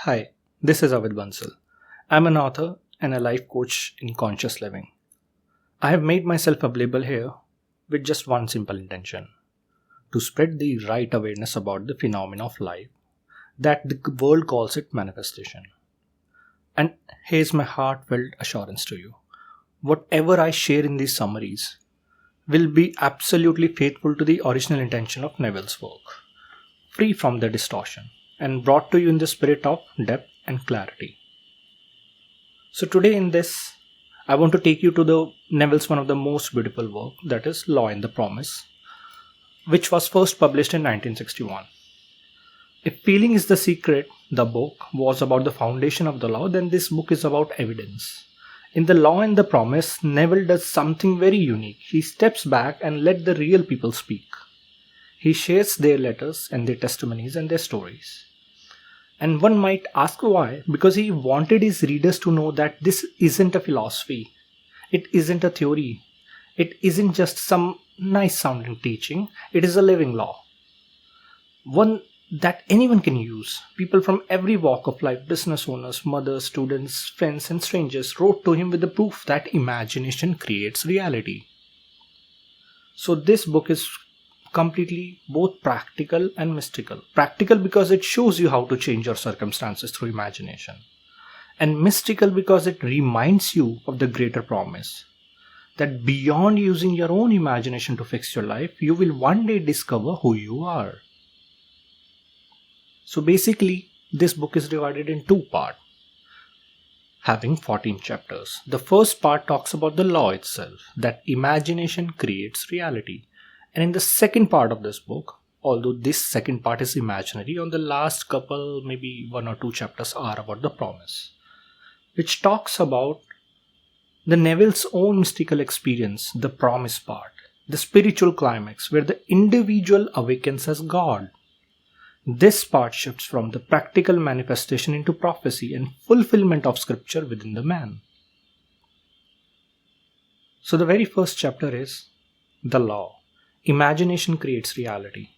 Hi, this is Avid Bansal. I'm an author and a life coach in conscious living. I have made myself available here with just one simple intention: to spread the right awareness about the phenomena of life that the world calls it manifestation. And here's my heartfelt assurance to you: whatever I share in these summaries will be absolutely faithful to the original intention of Neville's work, free from the distortion, and brought to you in the spirit of depth and clarity. So today in this, I want to take you to the Neville's one of the most beautiful work, that is Law and the Promise, which was first published in 1961. If feeling is the secret, the book was about the foundation of the law, then this book is about evidence. In the Law and the Promise, Neville does something very unique. He steps back and let the real people speak. He shares their letters and their testimonies and their stories. And one might ask why? Because he wanted his readers to know that this isn't a philosophy. It isn't a theory. It isn't just some nice sounding teaching. It is a living law. One that anyone can use. People from every walk of life, business owners, mothers, students, friends and strangers, wrote to him with the proof that imagination creates reality. So this book is completely both practical and mystical. Practical because it shows you how to change your circumstances through imagination. And mystical because it reminds you of the greater promise that beyond using your own imagination to fix your life, you will one day discover who you are. So basically, this book is divided in two parts, having 14 chapters. The first part talks about the law itself, that imagination creates reality. And in the second part of this book, although this second part is imaginary, on the last couple, maybe one or two chapters are about the promise, which talks about the Neville's own mystical experience, the promise part, the spiritual climax where the individual awakens as God. This part shifts from the practical manifestation into prophecy and fulfillment of scripture within the man. So the very first chapter is the law. Imagination creates reality.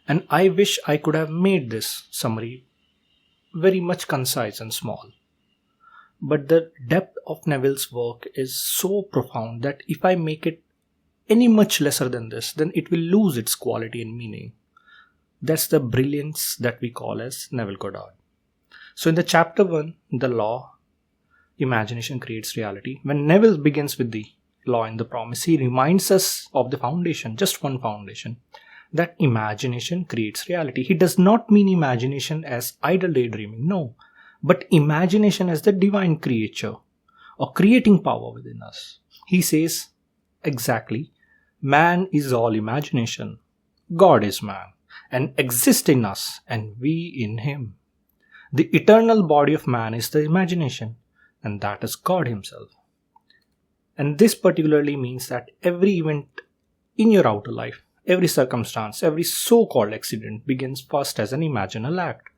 And I wish I could have made this summary very much concise and small. But the depth of Neville's work is so profound that if I make it any much lesser than this, then it will lose its quality and meaning. That's the brilliance that we call as Neville Goddard. So in the chapter 1, the law, imagination creates reality. When Neville begins with the law and the promise, he reminds us of the foundation, just one foundation, that imagination creates reality. He does not mean imagination as idle daydreaming, no, but imagination as the divine creature or creating power within us. He says exactly, man is all imagination, God is man, and exists in us and we in him. The eternal body of man is the imagination, and that is God himself. And this particularly means that every event in your outer life, every circumstance, every so-called accident begins first as an imaginal act.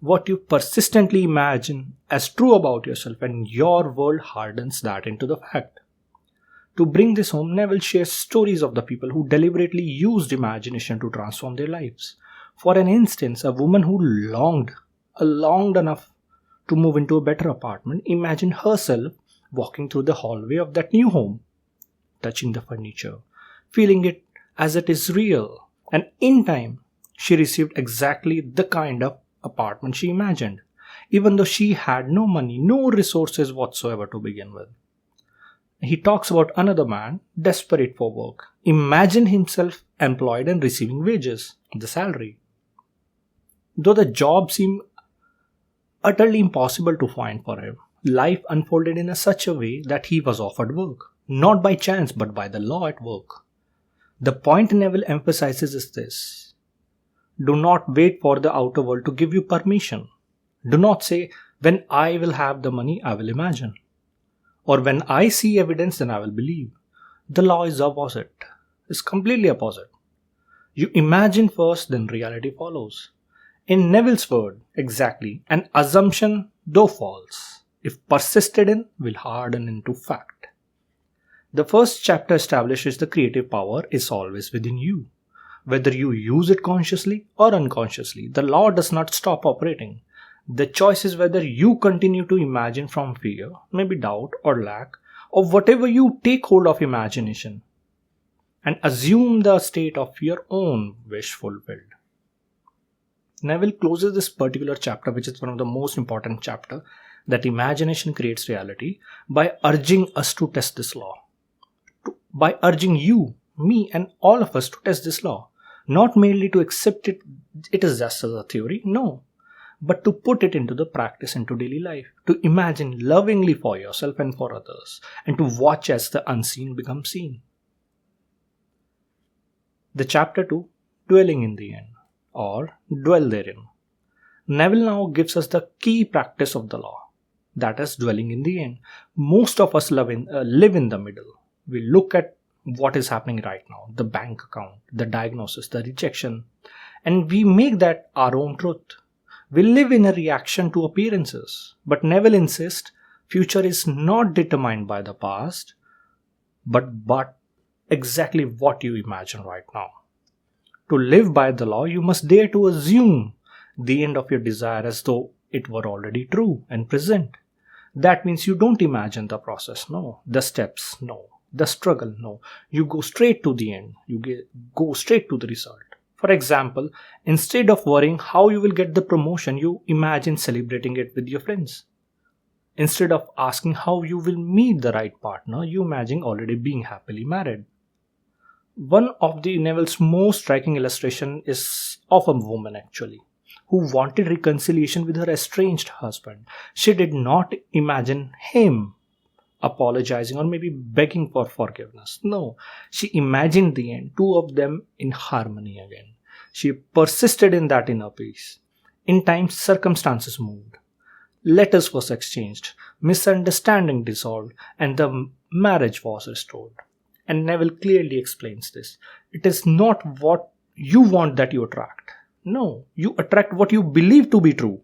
What you persistently imagine as true about yourself, and your world hardens that into the fact. To bring this home, Neville shares stories of the people who deliberately used imagination to transform their lives. For an instance, a woman who longed enough to move into a better apartment imagined herself walking through the hallway of that new home, touching the furniture, feeling it as it is real, and in time she received exactly the kind of apartment she imagined, even though she had no money, no resources whatsoever to begin with. He talks about another man desperate for work, imagined himself employed and receiving wages, the salary. Though the job seemed utterly impossible to find for him, life unfolded in such a way that he was offered work, not by chance but by the law at work. The point Neville emphasizes is this: do not wait for the outer world to give you permission. Do not say, when I will have the money, I will imagine. Or when I see evidence, then I will believe. The law is opposite. It's completely opposite. You imagine first, then reality follows. In Neville's word, exactly, an assumption, though false, if persisted in, will harden into fact. The first chapter establishes the creative power is always within you. Whether you use it consciously or unconsciously, the law does not stop operating. The choice is whether you continue to imagine from fear, maybe doubt or lack, or whatever you take hold of imagination and assume the state of your own wish fulfilled. Neville closes this particular chapter, which is one of the most important chapter, that imagination creates reality, by urging us to test this law. By urging you, me, and all of us to test this law. Not merely to accept it is just as a theory, no. But to put it into the practice, into daily life. To imagine lovingly for yourself and for others. And to watch as the unseen becomes seen. The chapter 2, Dwelling in the End, or Dwell Therein. Neville now gives us the key practice of the law. That is dwelling in the end. Most of us live in the middle. We look at what is happening right now. The bank account, the diagnosis, the rejection. And we make that our own truth. We live in a reaction to appearances. But Neville insists, future is not determined by the past, but exactly what you imagine right now. To live by the law, you must dare to assume the end of your desire as though it were already true and present. That means you don't imagine the process, no. The steps, no. The struggle, no. You go straight to the end. You go straight to the result. For example, instead of worrying how you will get the promotion, you imagine celebrating it with your friends. Instead of asking how you will meet the right partner, you imagine already being happily married. One of the Neville's most striking illustration is of a woman actually, who wanted reconciliation with her estranged husband. She did not imagine him apologizing or maybe begging for forgiveness. No, she imagined the end, two of them in harmony again. She persisted in that inner peace. In time, circumstances moved. Letters was exchanged, misunderstanding dissolved, and the marriage was restored. And Neville clearly explains this. It is not what you want that you attract. No, you attract what you believe to be true.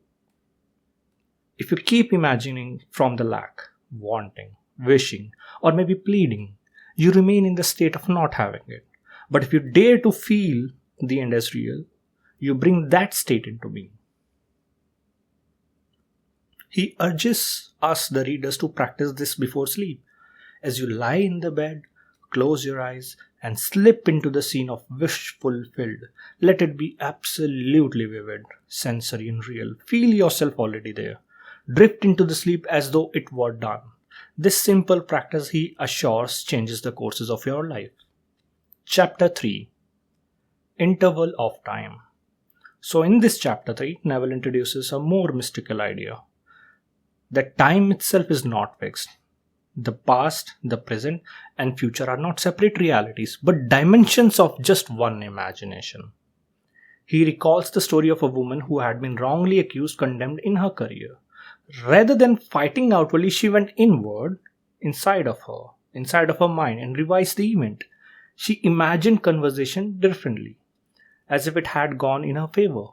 If you keep imagining from the lack, wanting, wishing, or maybe pleading, you remain in the state of not having it. But if you dare to feel the end as real, you bring that state into being. He urges us, the readers, to practice this before sleep. As you lie in the bed, close your eyes and slip into the scene of wish fulfilled. Let it be absolutely vivid, sensory and real. Feel yourself already there. Drift into the sleep as though it were done. This simple practice, he assures, changes the courses of your life. Chapter 3, Interval of Time. So in this chapter 3, Neville introduces a more mystical idea. That time itself is not fixed. The past, the present, and future are not separate realities, but dimensions of just one imagination. He recalls the story of a woman who had been wrongly accused, condemned in her career. Rather than fighting outwardly, she went inward, inside of her mind, and revised the event. She imagined conversation differently, as if it had gone in her favor.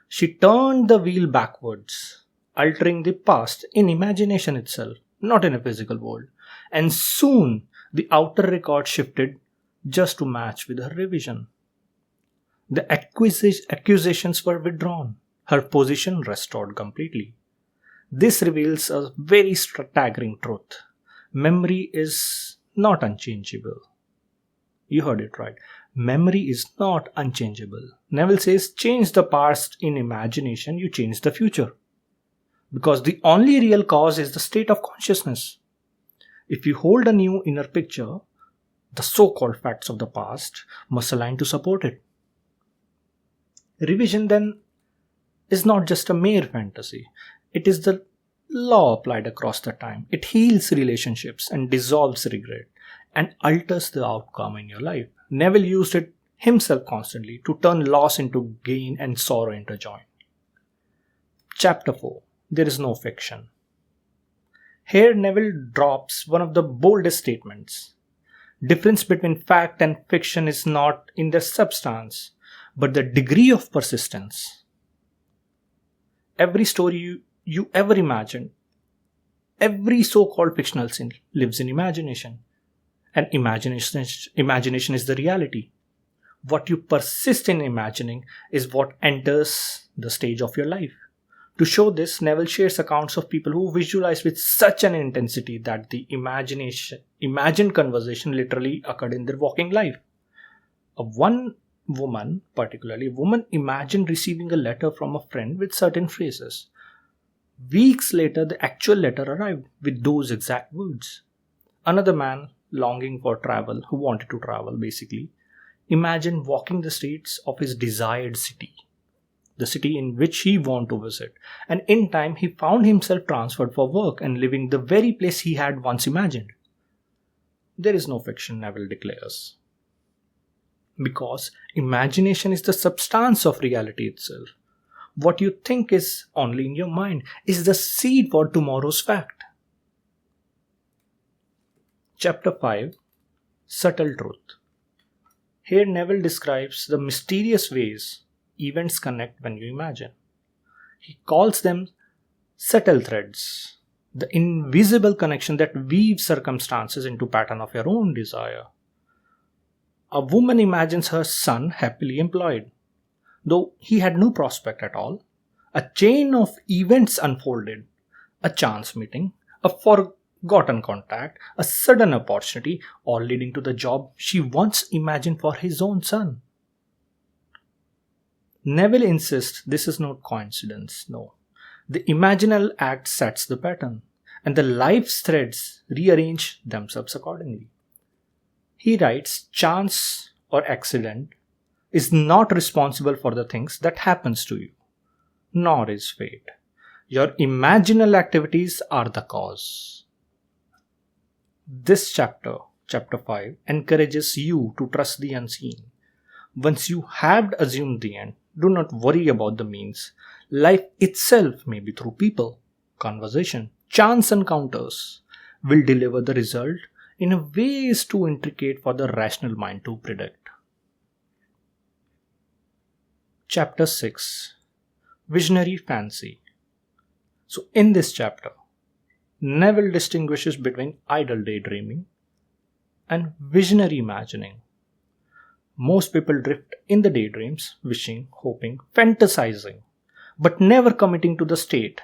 She turned the wheel backwards, altering the past in imagination itself, not in a physical world. And soon the outer record shifted just to match with her revision. The accusations were withdrawn, her position restored completely. This reveals a very staggering truth. Memory is not unchangeable. You heard it right. Memory is not unchangeable. Neville says, change the past in imagination, you change the future. Because the only real cause is the state of consciousness. If you hold a new inner picture, the so-called facts of the past must align to support it. Revision then is not just a mere fantasy. It is the law applied across the time. It heals relationships and dissolves regret and alters the outcome in your life. Neville used it himself constantly to turn loss into gain and sorrow into joy. Chapter 4. There is no fiction. Here Neville drops one of the boldest statements. Difference between fact and fiction is not in their substance, but the degree of persistence. Every story you ever imagined, every so-called fictional scene lives in imagination. And imagination is the reality. What you persist in imagining is what enters the stage of your life. To show this, Neville shares accounts of people who visualize with such an intensity that the imagined conversation literally occurred in their waking life. One woman imagined receiving a letter from a friend with certain phrases. Weeks later, the actual letter arrived with those exact words. Another man, longing for travel, who wanted to travel basically, imagined walking the streets of his desired city, the city in which he wanted to visit, and in time he found himself transferred for work and living the very place he had once imagined. There is no fiction, Neville declares, because imagination is the substance of reality itself. What you think is only in your mind is the seed for tomorrow's fact. Chapter 5, Subtle Truth. Here Neville describes the mysterious ways events connect when you imagine. He calls them subtle threads, the invisible connection that weaves circumstances into pattern of your own desire. A woman imagines her son happily employed, though he had no prospect at all. A chain of events unfolded, a chance meeting, a forgotten contact, a sudden opportunity, all leading to the job she once imagined for his own son. Neville insists this is not coincidence, no. The imaginal act sets the pattern, and the life's threads rearrange themselves accordingly. He writes, chance or accident is not responsible for the things that happens to you, nor is fate. Your imaginal activities are the cause. This chapter 5, encourages you to trust the unseen. Once you have assumed the end, do not worry about the means. Life itself, maybe through people, conversation, chance encounters, will deliver the result in a ways too intricate for the rational mind to predict. Chapter 6, Visionary Fancy. So in this chapter, Neville distinguishes between idle daydreaming and visionary imagining. Most people drift in the daydreams, wishing, hoping, fantasizing, but never committing to the state.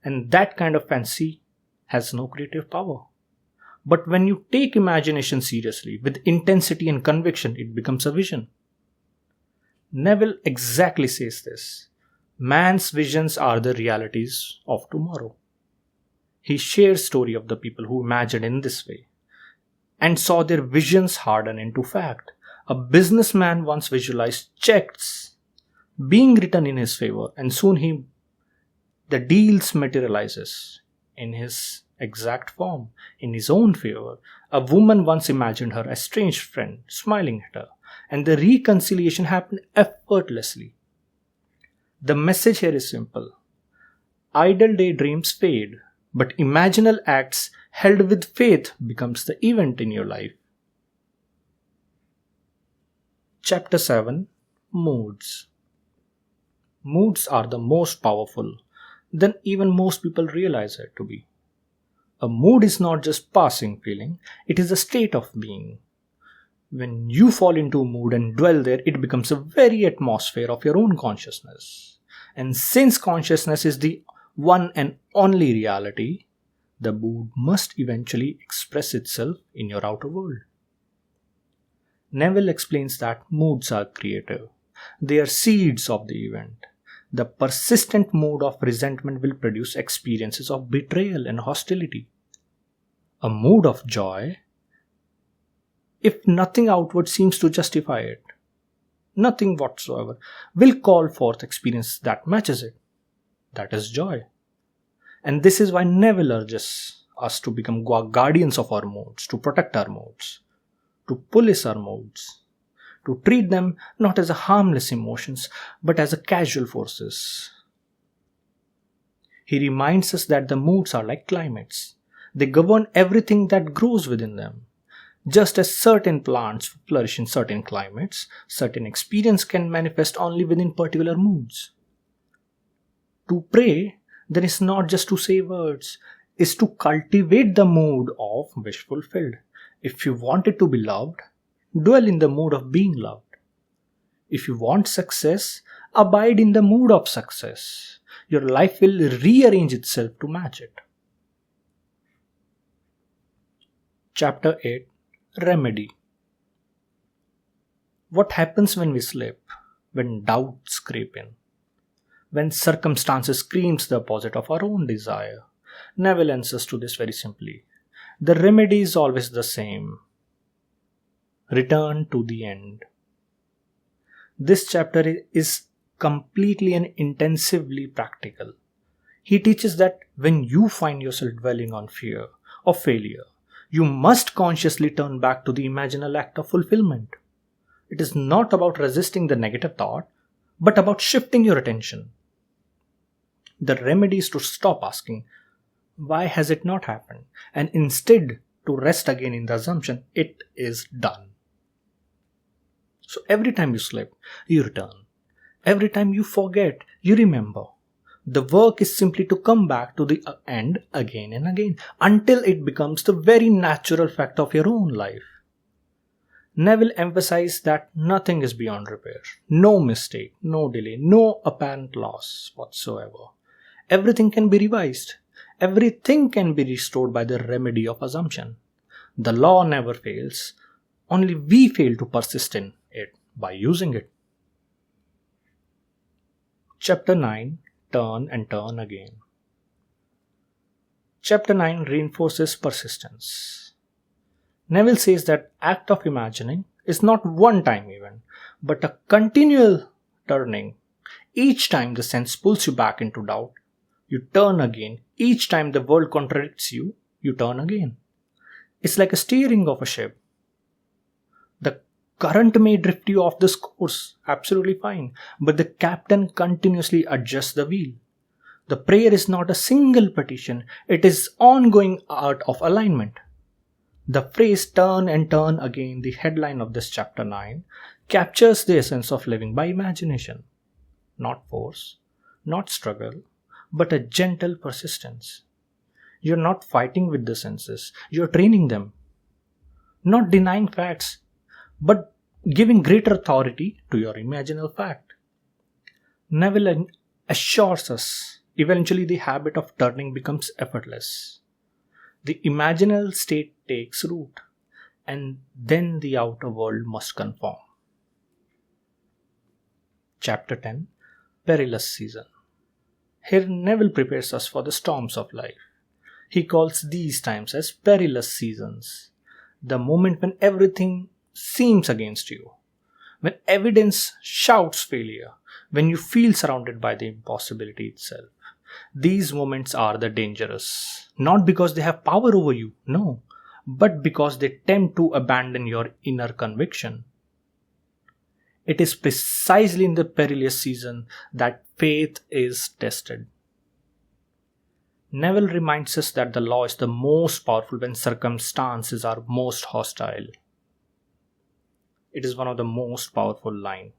And that kind of fancy has no creative power. But when you take imagination seriously, with intensity and conviction, it becomes a vision. Neville exactly says this. Man's visions are the realities of tomorrow. He shares story of the people who imagined in this way and saw their visions harden into fact. A businessman once visualized checks being written in his favor, and soon the deals materializes in his exact form, in his own favor. A woman once imagined her estranged friend smiling at her, and the reconciliation happened effortlessly. The message here is simple. Idle daydreams fade, but imaginal acts held with faith becomes the event in your life. Chapter 7, Moods. Moods are the most powerful than even most people realize it to be. A mood is not just passing feeling, it is a state of being. When you fall into a mood and dwell there, it becomes a very atmosphere of your own consciousness. And since consciousness is the one and only reality, the mood must eventually express itself in your outer world. Neville explains that moods are creative. They are seeds of the event. The persistent mood of resentment will produce experiences of betrayal and hostility. A mood of joy, if nothing outward seems to justify it, nothing whatsoever, will call forth experience that matches it. That is joy. And this is why Neville urges us to become guardians of our moods, to protect our moods, to police our moods, to treat them not as a harmless emotions, but as a casual forces. He reminds us that the moods are like climates. They govern everything that grows within them. Just as certain plants flourish in certain climates, certain experience can manifest only within particular moods. To pray, then, is not just to say words, is to cultivate the mood of wish fulfilled. If you wanted to be loved, dwell in the mood of being loved. If you want success, abide in the mood of success. Your life will rearrange itself to match it. Chapter 8. Remedy. What happens when we slip? When doubts creep in? When circumstances screams the opposite of our own desire? Neville answers to this very simply. The remedy is always the same. Return to the end. This chapter is completely and intensively practical. He teaches that when you find yourself dwelling on fear of failure, you must consciously turn back to the imaginal act of fulfillment. It is not about resisting the negative thought, but about shifting your attention. The remedy is to stop asking, why has it not happened? And instead to rest again in the assumption, it is done. So every time you slip, you return. Every time you forget, you remember. The work is simply to come back to the end again and again until it becomes the very natural fact of your own life. Neville emphasized that nothing is beyond repair. No mistake, no delay, no apparent loss whatsoever. Everything can be revised. Everything can be restored by the remedy of assumption. The law never fails. Only we fail to persist in it by using it. Chapter 9. Turn and turn again. Chapter 9 reinforces persistence. Neville says that act of imagining is not one-time event, but a continual turning. Each time the sense pulls you back into doubt, you turn again. Each time the world contradicts you, you turn again. It's like a steering of a ship. The current may drift you off this course, absolutely fine, but the captain continuously adjusts the wheel. The prayer is not a single petition, it is ongoing art of alignment. The phrase turn and turn again, the headline of this chapter 9, captures the essence of living by imagination. Not force, not struggle, but a gentle persistence. You're not fighting with the senses, you're training them. Not denying facts, but giving greater authority to your imaginal fact. Neville assures us, eventually the habit of turning becomes effortless. The imaginal state takes root, and then the outer world must conform. Chapter 10. Perilous Season. Here Neville prepares us for the storms of life. He calls these times as perilous seasons. The moment when everything seems against you, when evidence shouts failure, when you feel surrounded by the impossibility itself. These moments are the dangerous, not because they have power over you, no, but because they tempt to abandon your inner conviction. It is precisely in the perilous season that faith is tested. Neville reminds us that the law is the most powerful when circumstances are most hostile. It is one of the most powerful lines.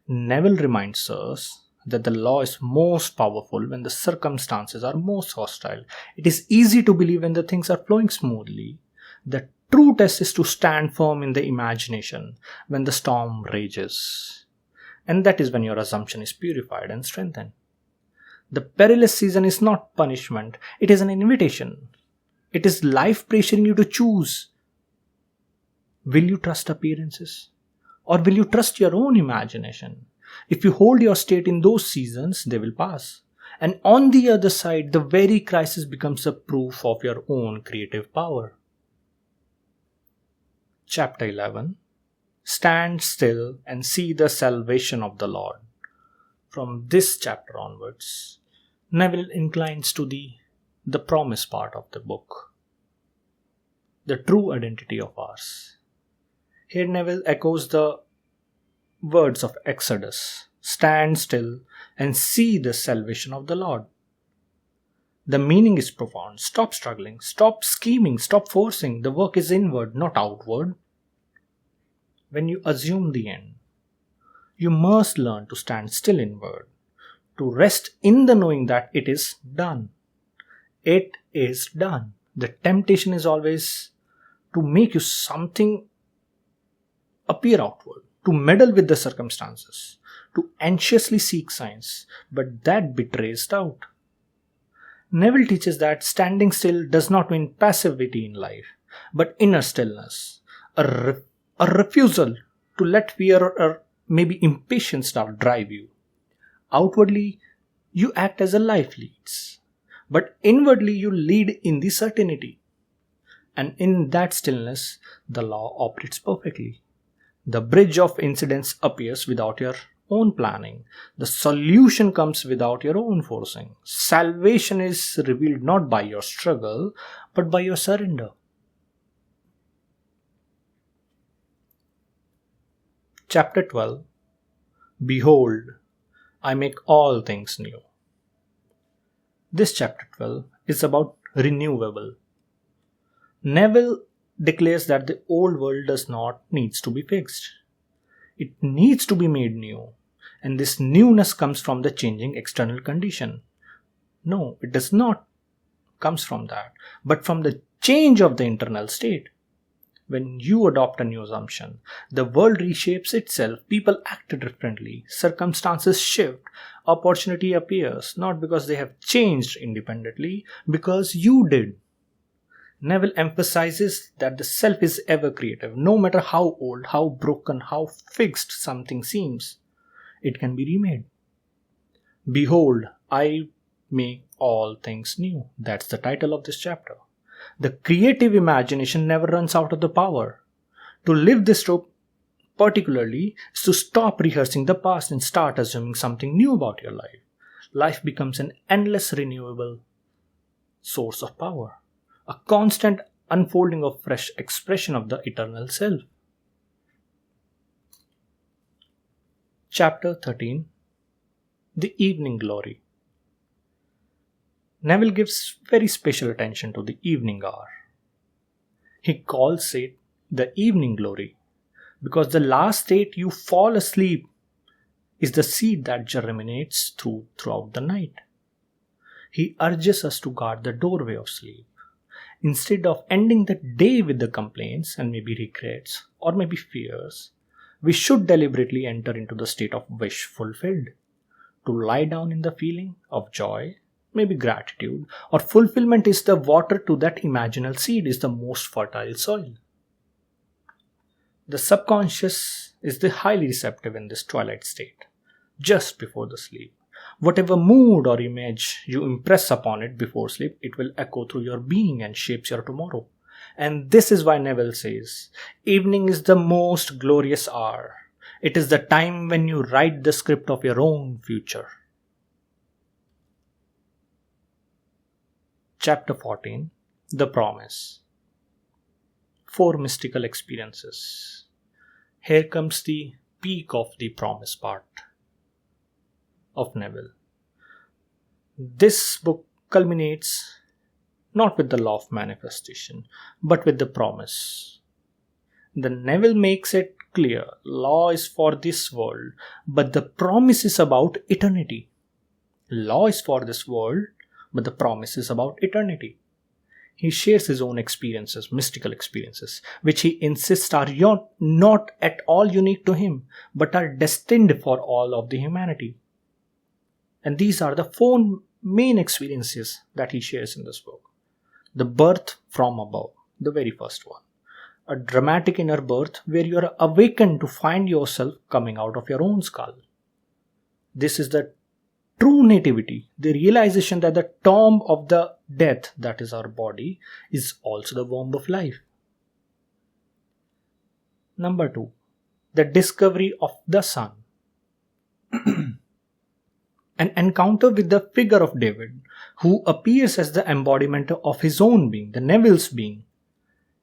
Neville reminds us that the law is most powerful when the circumstances are most hostile. It is easy to believe when the things are flowing smoothly. The true test is to stand firm in the imagination when the storm rages. And that is when your assumption is purified and strengthened. The perilous season is not punishment, it is an invitation. It is life pressuring you to choose. Will you trust appearances? Or will you trust your own imagination? If you hold your state in those seasons, they will pass. And on the other side, the very crisis becomes a proof of your own creative power. Chapter 11. Stand still and see the salvation of the Lord. From this chapter onwards, Neville inclines to the promise part of the book. The true identity of ours. Here Neville echoes the words of Exodus. Stand still and see the salvation of the Lord. The meaning is profound. Stop struggling, stop scheming, stop forcing. The work is inward, not outward. When you assume the end, you must learn to stand still inward, to rest in the knowing that it is done. It is done. The temptation is always to make you something appear outward, to meddle with the circumstances, to anxiously seek signs, but that betrays doubt. Neville teaches that standing still does not mean passivity in life, but inner stillness, a refusal to let fear or maybe impatience drive you. Outwardly, you act as a life leads, but inwardly you lead in the certainty. And in that stillness, the law operates perfectly. The bridge of incidents appears without your own planning. The solution comes without your own forcing. Salvation is revealed not by your struggle, but by your surrender. Chapter 12. Behold, I make all things new. This chapter 12 is about renewable. Neville declares that the old world does not needs to be fixed. It needs to be made new, and this newness comes from the changing external condition. No, it does not comes from that, but from the change of the internal state. When you adopt a new assumption, the world reshapes itself, people act differently, circumstances shift, opportunity appears, not because they have changed independently, because you did. Neville emphasizes that the self is ever creative, no matter how old, how broken, how fixed something seems. It can be remade. Behold, I make all things new. That's the title of this chapter. The creative imagination never runs out of the power. To live this trope particularly is to stop rehearsing the past and start assuming something new about your life. Life becomes an endless renewable source of power, a constant unfolding of fresh expression of the eternal self. Chapter 13. The Evening Glory. Neville gives very special attention to the evening hour. He calls it the evening glory because the last state you fall asleep is the seed that germinates throughout the night. He urges us to guard the doorway of sleep. Instead of ending the day with the complaints and maybe regrets or maybe fears, we should deliberately enter into the state of wish fulfilled. To lie down in the feeling of joy, maybe gratitude or fulfillment is the water to that imaginal seed, is the most fertile soil. The subconscious is the highly receptive in this twilight state, just before the sleep. Whatever mood or image you impress upon it before sleep, it will echo through your being and shapes your tomorrow. And this is why Neville says, evening is the most glorious hour. It is the time when you write the script of your own future. Chapter 14. The Promise. 4 mystical experiences. Here comes the peak of the promise part of Neville. This book culminates not with the law of manifestation, but with the promise. The Neville makes it clear, law is for this world, but the promise is about eternity. Law is for this world, but the promise is about eternity. He shares his own experiences, mystical experiences, which he insists are not at all unique to him, but are destined for all of the humanity. And these are the 4 main experiences that he shares in this book. The birth from above, the very first one. A dramatic inner birth where you are awakened to find yourself coming out of your own skull. This is the true nativity, the realization that the tomb of the death, that is our body, is also the womb of life. Number 2, the discovery of the Son. An encounter with the figure of David, who appears as the embodiment of his own being, the Neville's being.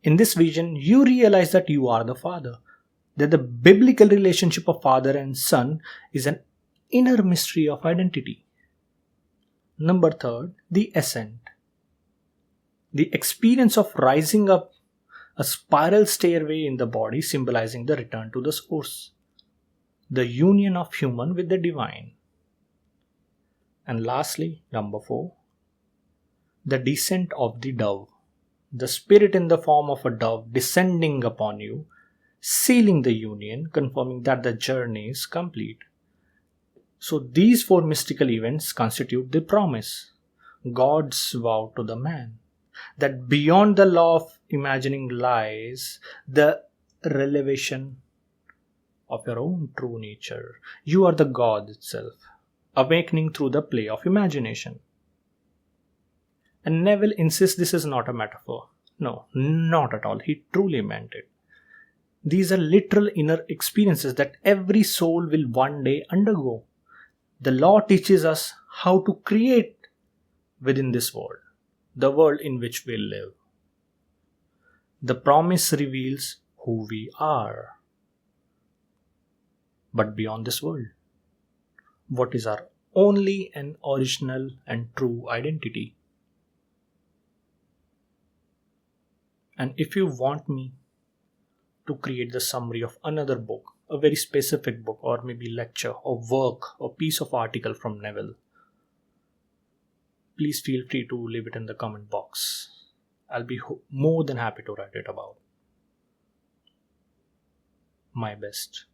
In this vision, you realize that you are the Father, that the biblical relationship of Father and Son is an inner mystery of identity. Number 3, the ascent. The experience of rising up a spiral stairway in the body, symbolizing the return to the source, the union of human with the divine. And lastly, number 4, the descent of the dove, the spirit in the form of a dove descending upon you, sealing the union, confirming that the journey is complete. So these four mystical events constitute the promise, God's vow to the man, that beyond the law of imagining lies the revelation of your own true nature. You are the God itself, awakening through the play of imagination. And Neville insists this is not a metaphor. No, not at all. He truly meant it. These are literal inner experiences that every soul will one day undergo. The law teaches us how to create within this world, the world in which we live. The promise reveals who we are. But beyond this world, what is our only and original and true identity? And if you want me to create the summary of another book, a very specific book, or maybe lecture or work or piece of article from Neville, please feel free to leave it in the comment box. I'll be more than happy to write it about. My best.